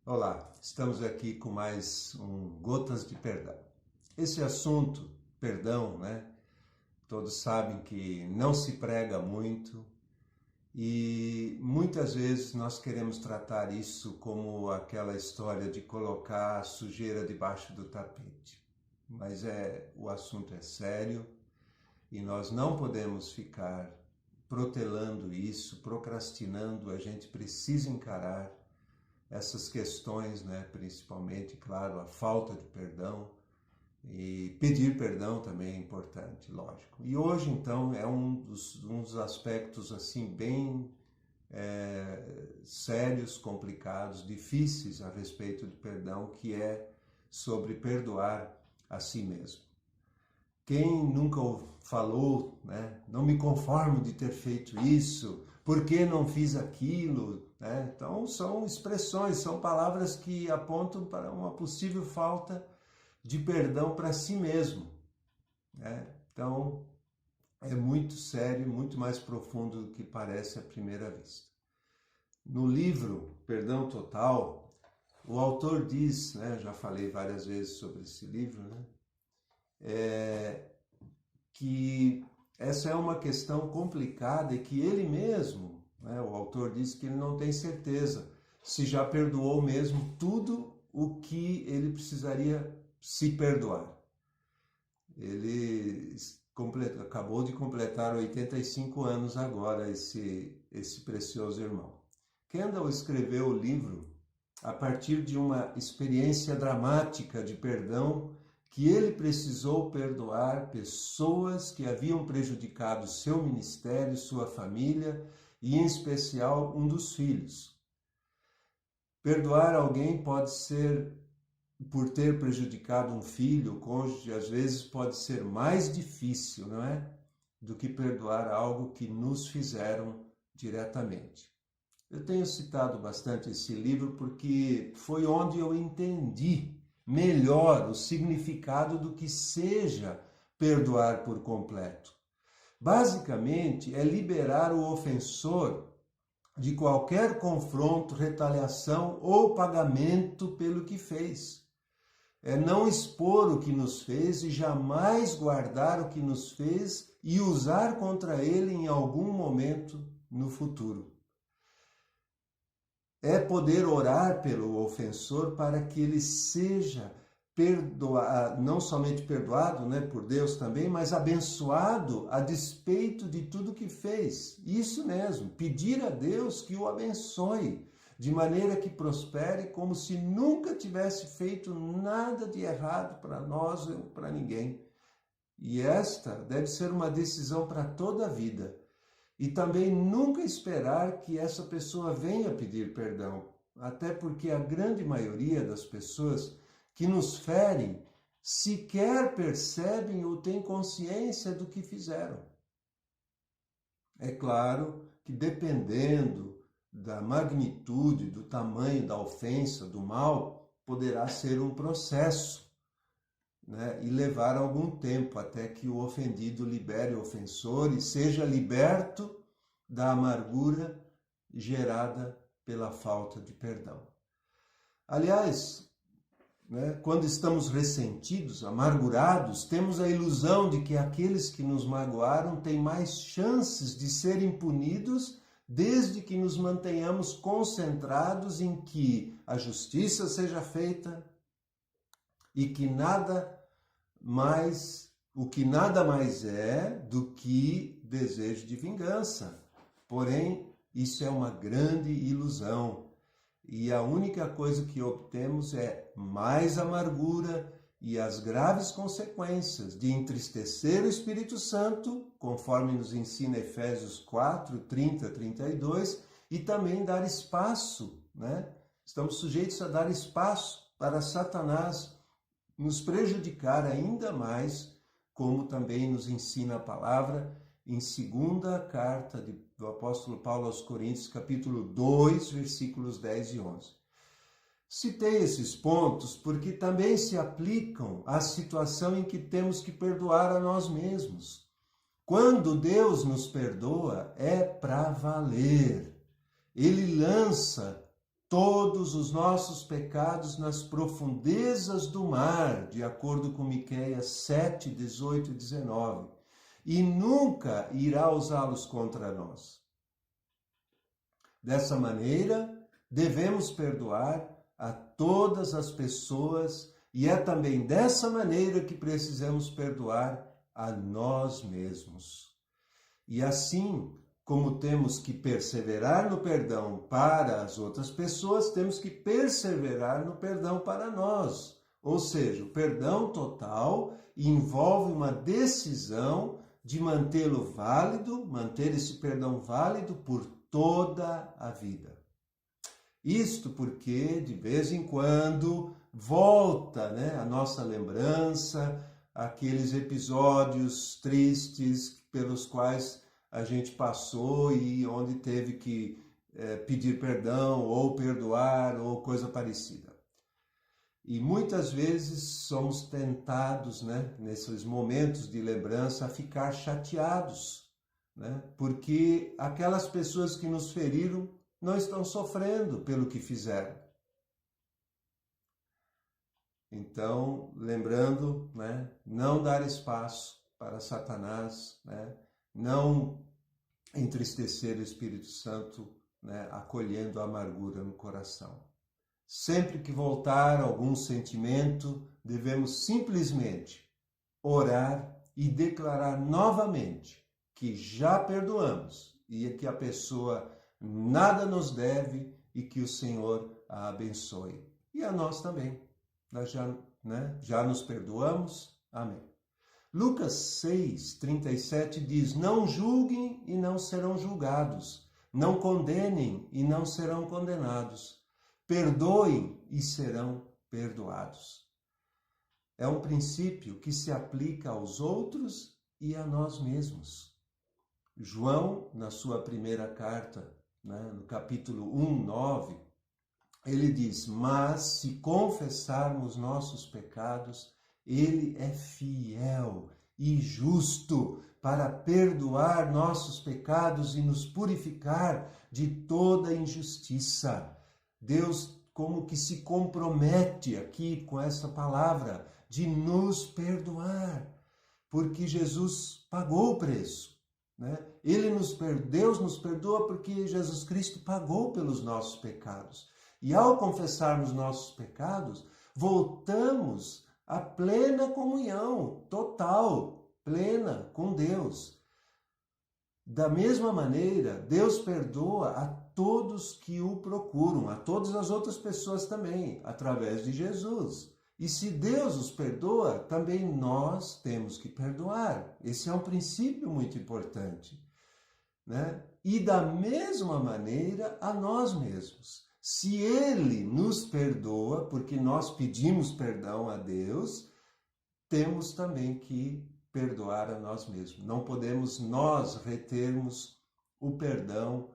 Olá, estamos aqui com mais um Gotas de Perdão. Esse assunto, perdão, Todos sabem que não se prega muito e muitas vezes nós queremos tratar isso como aquela história de colocar a sujeira debaixo do tapete. Mas o assunto é sério e nós não podemos ficar protelando isso, procrastinando. A gente precisa encarar essas questões, principalmente, claro, a falta de perdão, e pedir perdão também é importante, lógico. E hoje, então, é um dos aspectos assim bem sérios, complicados, difíceis a respeito de perdão, que é sobre perdoar a si mesmo. Quem nunca falou, não me conformo de ter feito isso, por que não fiz aquilo? Então, são expressões, são palavras que apontam para uma possível falta de perdão para si mesmo. Então, é muito sério, muito mais profundo do que parece à primeira vista. No livro Perdão Total, o autor diz, já falei várias vezes sobre esse livro, que essa é uma questão complicada e que ele mesmo, o autor diz que ele não tem certeza se já perdoou mesmo tudo o que ele precisaria se perdoar. Ele acabou de completar 85 anos agora, esse precioso irmão. Kendall escreveu o livro a partir de uma experiência dramática de perdão que ele precisou perdoar pessoas que haviam prejudicado seu ministério, sua família e, em especial, um dos filhos. Perdoar alguém pode ser por ter prejudicado um filho, o cônjuge, às vezes pode ser mais difícil, do que perdoar algo que nos fizeram diretamente. Eu tenho citado bastante esse livro porque foi onde eu entendi melhor o significado do que seja perdoar por completo. Basicamente, é liberar o ofensor de qualquer confronto, retaliação ou pagamento pelo que fez. É não expor o que nos fez e jamais guardar o que nos fez e usar contra ele em algum momento no futuro. É poder orar pelo ofensor para que ele seja perdoado, não somente perdoado, por Deus também, mas abençoado a despeito de tudo que fez. Isso mesmo, pedir a Deus que o abençoe, de maneira que prospere como se nunca tivesse feito nada de errado para nós ou para ninguém. E esta deve ser uma decisão para toda a vida. E também nunca esperar que essa pessoa venha pedir perdão, até porque a grande maioria das pessoas que nos ferem sequer percebem ou têm consciência do que fizeram. É claro que dependendo da magnitude, do tamanho da ofensa, do mal, poderá ser um processo, e levar algum tempo até que o ofendido libere o ofensor e seja liberto da amargura gerada pela falta de perdão. Aliás, quando estamos ressentidos, amargurados, temos a ilusão de que aqueles que nos magoaram têm mais chances de serem punidos desde que nos mantenhamos concentrados em que a justiça seja feita e que o que nada mais é do que desejo de vingança. Porém, isso é uma grande ilusão. E a única coisa que obtemos é mais amargura e as graves consequências de entristecer o Espírito Santo, conforme nos ensina Efésios 4, 30, 32, e também dar espaço, Estamos sujeitos a dar espaço para Satanás nos prejudicar ainda mais, como também nos ensina a palavra em segunda carta do apóstolo Paulo aos Coríntios, capítulo 2, versículos 10 e 11. Citei esses pontos porque também se aplicam à situação em que temos que perdoar a nós mesmos. Quando Deus nos perdoa, é para valer. Ele lança todos os nossos pecados nas profundezas do mar, de acordo com Miqueias 7, 18 e 19, e nunca irá usá-los contra nós. Dessa maneira, devemos perdoar a todas as pessoas e é também dessa maneira que precisamos perdoar a nós mesmos. E assim, como temos que perseverar no perdão para as outras pessoas, temos que perseverar no perdão para nós. Ou seja, o perdão total envolve uma decisão de mantê-lo válido, manter esse perdão válido por toda a vida. Isto porque, de vez em quando, volta, a nossa lembrança, aqueles episódios tristes pelos quais a gente passou e onde teve que pedir perdão ou perdoar ou coisa parecida. E muitas vezes somos tentados, nesses momentos de lembrança, a ficar chateados, porque aquelas pessoas que nos feriram não estão sofrendo pelo que fizeram. Então, lembrando, não dar espaço para Satanás, não entristecer o Espírito Santo, acolhendo a amargura no coração. Sempre que voltar algum sentimento, devemos simplesmente orar e declarar novamente que já perdoamos e que a pessoa nada nos deve e que o Senhor a abençoe. E a nós também. Nós já nos perdoamos. Amém. Lucas 6, 37 diz: não julguem e não serão julgados. Não condenem e não serão condenados. Perdoem e serão perdoados. É um princípio que se aplica aos outros e a nós mesmos. João, na sua primeira carta, no capítulo 1, 9, ele diz: mas se confessarmos nossos pecados, ele é fiel e justo para perdoar nossos pecados e nos purificar de toda injustiça. Deus como que se compromete aqui com essa palavra de nos perdoar, porque Jesus pagou o preço. Deus nos perdoa porque Jesus Cristo pagou pelos nossos pecados. E ao confessarmos nossos pecados, voltamos à plena comunhão, total, plena com Deus. Da mesma maneira, Deus perdoa a todos que o procuram, a todas as outras pessoas também, através de Jesus. E se Deus os perdoa, também nós temos que perdoar. Esse é um princípio muito importante. E da mesma maneira, a nós mesmos. Se Ele nos perdoa, porque nós pedimos perdão a Deus, temos também que perdoar a nós mesmos. Não podemos nós retermos o perdão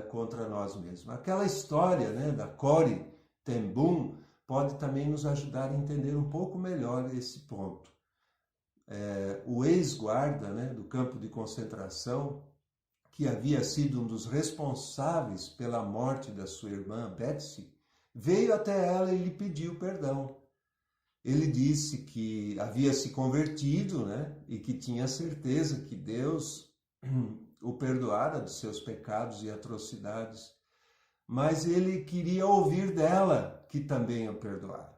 contra nós mesmos. Aquela história da Corrie ten Boom pode também nos ajudar a entender um pouco melhor esse ponto. O ex-guarda do campo de concentração, que havia sido um dos responsáveis pela morte da sua irmã Betsy, veio até ela e lhe pediu perdão. Ele disse que havia se convertido, e que tinha certeza que Deus o perdoara dos seus pecados e atrocidades, mas ele queria ouvir dela que também o perdoara.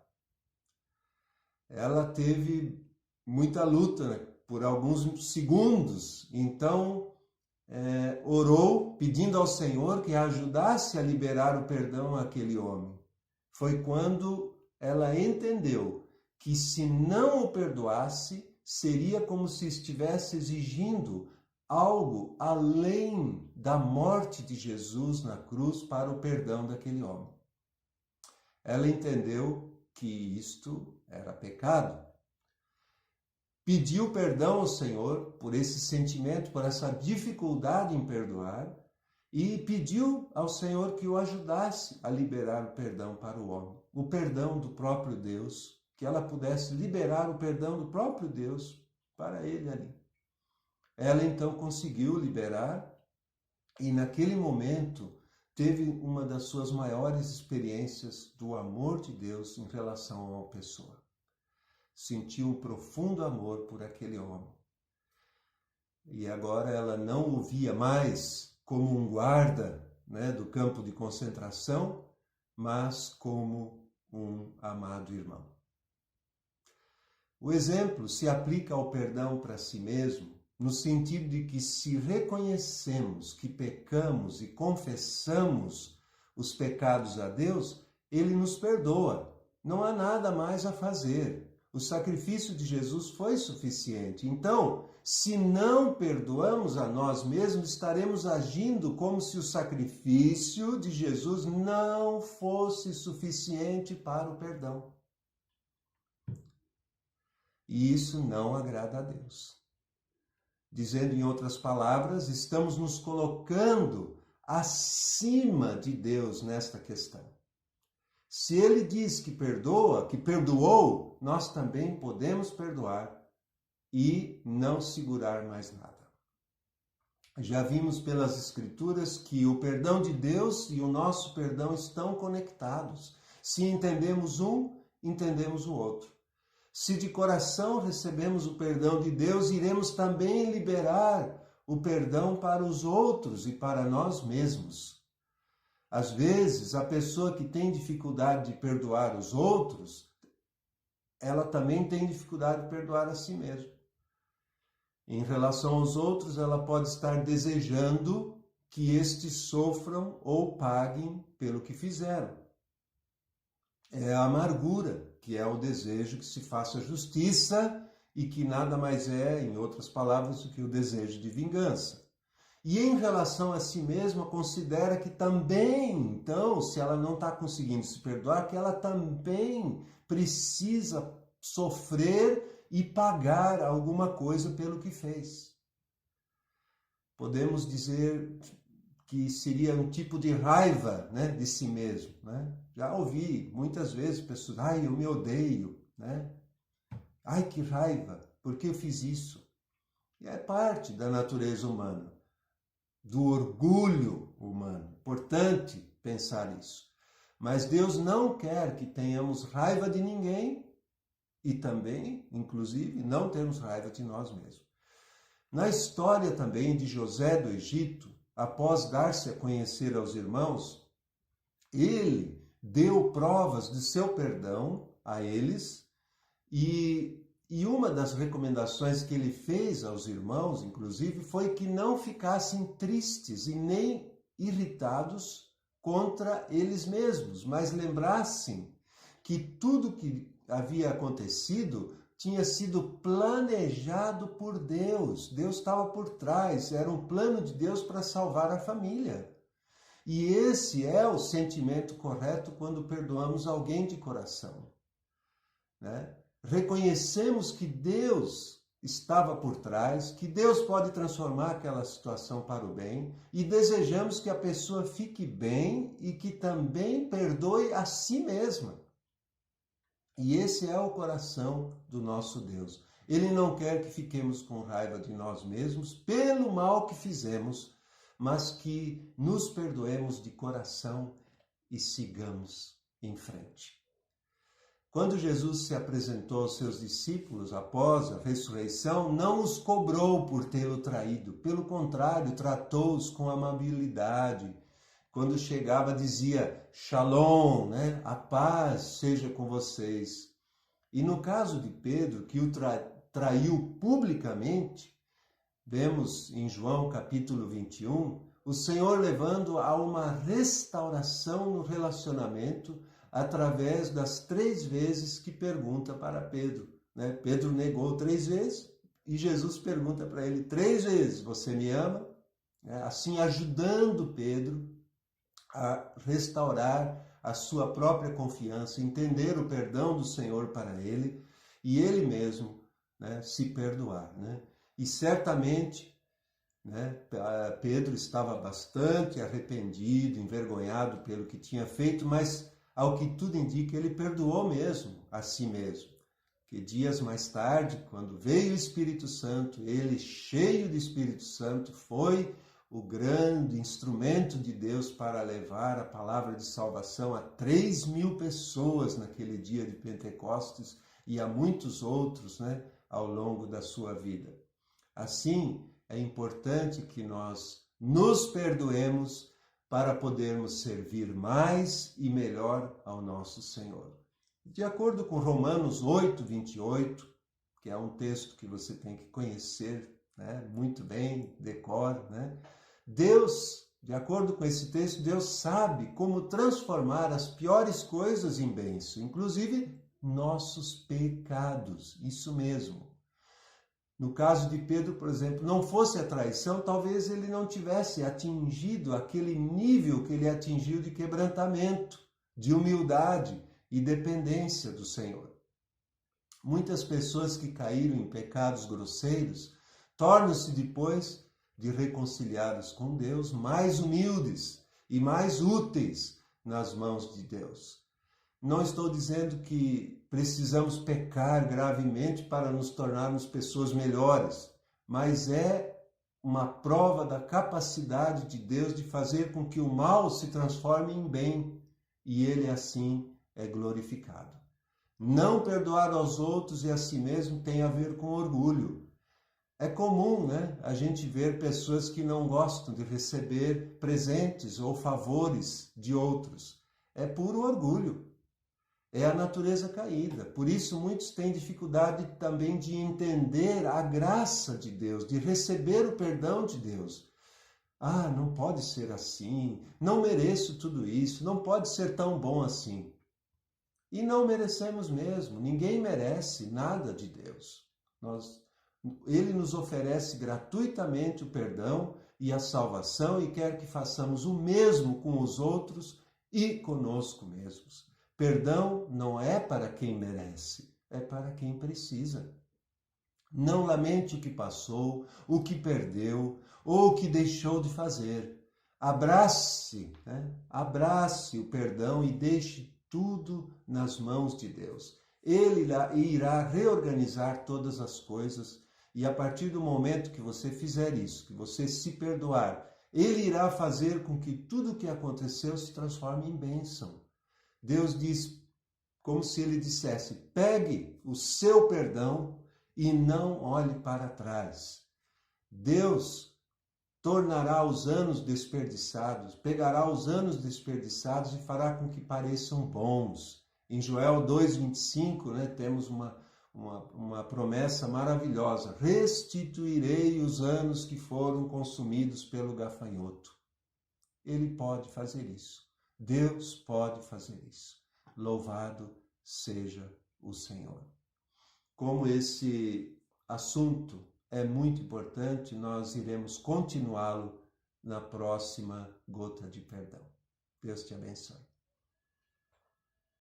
Ela teve muita luta por alguns segundos, então orou pedindo ao Senhor que a ajudasse a liberar o perdão àquele homem. Foi quando ela entendeu que se não o perdoasse, seria como se estivesse exigindo algo além da morte de Jesus na cruz para o perdão daquele homem. Ela entendeu que isto era pecado. Pediu perdão ao Senhor por esse sentimento, por essa dificuldade em perdoar, e pediu ao Senhor que o ajudasse a liberar o perdão para o homem, o perdão do próprio Deus, que ela pudesse liberar o perdão do próprio Deus para ele ali. Ela então conseguiu liberar, e naquele momento teve uma das suas maiores experiências do amor de Deus em relação a uma pessoa. Sentiu um profundo amor por aquele homem. E agora ela não o via mais como um guarda, né, do campo de concentração, mas como um amado irmão. O exemplo se aplica ao perdão para si mesmo, no sentido de que se reconhecemos que pecamos e confessamos os pecados a Deus, Ele nos perdoa. Não há nada mais a fazer. O sacrifício de Jesus foi suficiente. Então, se não perdoamos a nós mesmos, estaremos agindo como se o sacrifício de Jesus não fosse suficiente para o perdão. E isso não agrada a Deus. Dizendo em outras palavras, estamos nos colocando acima de Deus nesta questão. Se Ele diz que perdoa, que perdoou, nós também podemos perdoar e não segurar mais nada. Já vimos pelas Escrituras que o perdão de Deus e o nosso perdão estão conectados. Se entendemos um, entendemos o outro. Se de coração recebemos o perdão de Deus, iremos também liberar o perdão para os outros e para nós mesmos. Às vezes, a pessoa que tem dificuldade de perdoar os outros, ela também tem dificuldade de perdoar a si mesma. Em relação aos outros, ela pode estar desejando que estes sofram ou paguem pelo que fizeram. É a amargura, que é o desejo que se faça justiça e que nada mais é, em outras palavras, do que o desejo de vingança. E em relação a si mesma, considera que também, então, se ela não está conseguindo se perdoar, que ela também precisa sofrer e pagar alguma coisa pelo que fez. Podemos dizer que seria um tipo de raiva, né, de si mesmo, né? Já ouvi muitas vezes pessoas, ai, eu me odeio, né? Ai, que raiva, por que eu fiz isso? E é parte da natureza humana, do orgulho humano. Importante pensar isso. Mas Deus não quer que tenhamos raiva de ninguém e também, inclusive, não termos raiva de nós mesmos. Na história também de José do Egito, após dar-se a conhecer aos irmãos, ele deu provas de seu perdão a eles e uma das recomendações que ele fez aos irmãos, inclusive, foi que não ficassem tristes e nem irritados contra eles mesmos, mas lembrassem que tudo que havia acontecido tinha sido planejado por Deus. Deus estava por trás, era um plano de Deus para salvar a família. E esse é o sentimento correto quando perdoamos alguém de coração, né? Reconhecemos que Deus estava por trás, que Deus pode transformar aquela situação para o bem e desejamos que a pessoa fique bem e que também perdoe a si mesma. E esse é o coração do nosso Deus. Ele não quer que fiquemos com raiva de nós mesmos pelo mal que fizemos, mas que nos perdoemos de coração e sigamos em frente. Quando Jesus se apresentou aos seus discípulos após a ressurreição, não os cobrou por tê-lo traído. Pelo contrário, tratou-os com amabilidade. Quando chegava, dizia, Shalom, né? A paz seja com vocês. E no caso de Pedro, que o traiu publicamente, vemos em João capítulo 21, o Senhor levando a uma restauração no relacionamento através das 3 vezes que pergunta para Pedro, né? Pedro negou 3 vezes e Jesus pergunta para ele 3 vezes, você me ama? Assim ajudando Pedro a restaurar a sua própria confiança, entender o perdão do Senhor para ele e ele mesmo, né, se perdoar, né? E certamente, né, Pedro estava bastante arrependido, envergonhado pelo que tinha feito, mas ao que tudo indica, ele perdoou mesmo a si mesmo. Que dias mais tarde, quando veio o Espírito Santo, ele, cheio do Espírito Santo, foi o grande instrumento de Deus para levar a palavra de salvação a 3.000 pessoas naquele dia de Pentecostes e a muitos outros, né, ao longo da sua vida. Assim, é importante que nós nos perdoemos para podermos servir mais e melhor ao nosso Senhor. De acordo com Romanos 8, 28, que é um texto que você tem que conhecer, né, muito bem, decora, né? Deus, de acordo com esse texto, Deus sabe como transformar as piores coisas em bênção, inclusive nossos pecados, isso mesmo. No caso de Pedro, por exemplo, não fosse a traição, talvez ele não tivesse atingido aquele nível que ele atingiu de quebrantamento, de humildade e dependência do Senhor. Muitas pessoas que caíram em pecados grosseiros tornam-se depois de reconciliados com Deus mais humildes e mais úteis nas mãos de Deus. Não estou dizendo que precisamos pecar gravemente para nos tornarmos pessoas melhores, mas é uma prova da capacidade de Deus de fazer com que o mal se transforme em bem e ele assim é glorificado. Não perdoar aos outros e a si mesmo tem a ver com orgulho. É comum, né, a gente ver pessoas que não gostam de receber presentes ou favores de outros. É puro orgulho. É a natureza caída. Por isso, muitos têm dificuldade também de entender a graça de Deus, de receber o perdão de Deus. Ah, não pode ser assim, não mereço tudo isso, não pode ser tão bom assim. E não merecemos mesmo, ninguém merece nada de Deus. Ele nos oferece gratuitamente o perdão e a salvação e quer que façamos o mesmo com os outros e conosco mesmos. Perdão não é para quem merece, é para quem precisa. Não lamente o que passou, o que perdeu ou o que deixou de fazer. Abrace, né? Abrace o perdão e deixe tudo nas mãos de Deus. Ele irá reorganizar todas as coisas e a partir do momento que você fizer isso, que você se perdoar, ele irá fazer com que tudo o que aconteceu se transforme em bênção. Deus diz, como se ele dissesse, pegue o seu perdão e não olhe para trás. Deus tornará os anos desperdiçados, pegará os anos desperdiçados e fará com que pareçam bons. Em Joel 2,25, né, temos uma promessa maravilhosa. Restituirei os anos que foram consumidos pelo gafanhoto. Ele pode fazer isso. Deus pode fazer isso. Louvado seja o Senhor. Como esse assunto é muito importante, nós iremos continuá-lo na próxima Gota de Perdão. Deus te abençoe.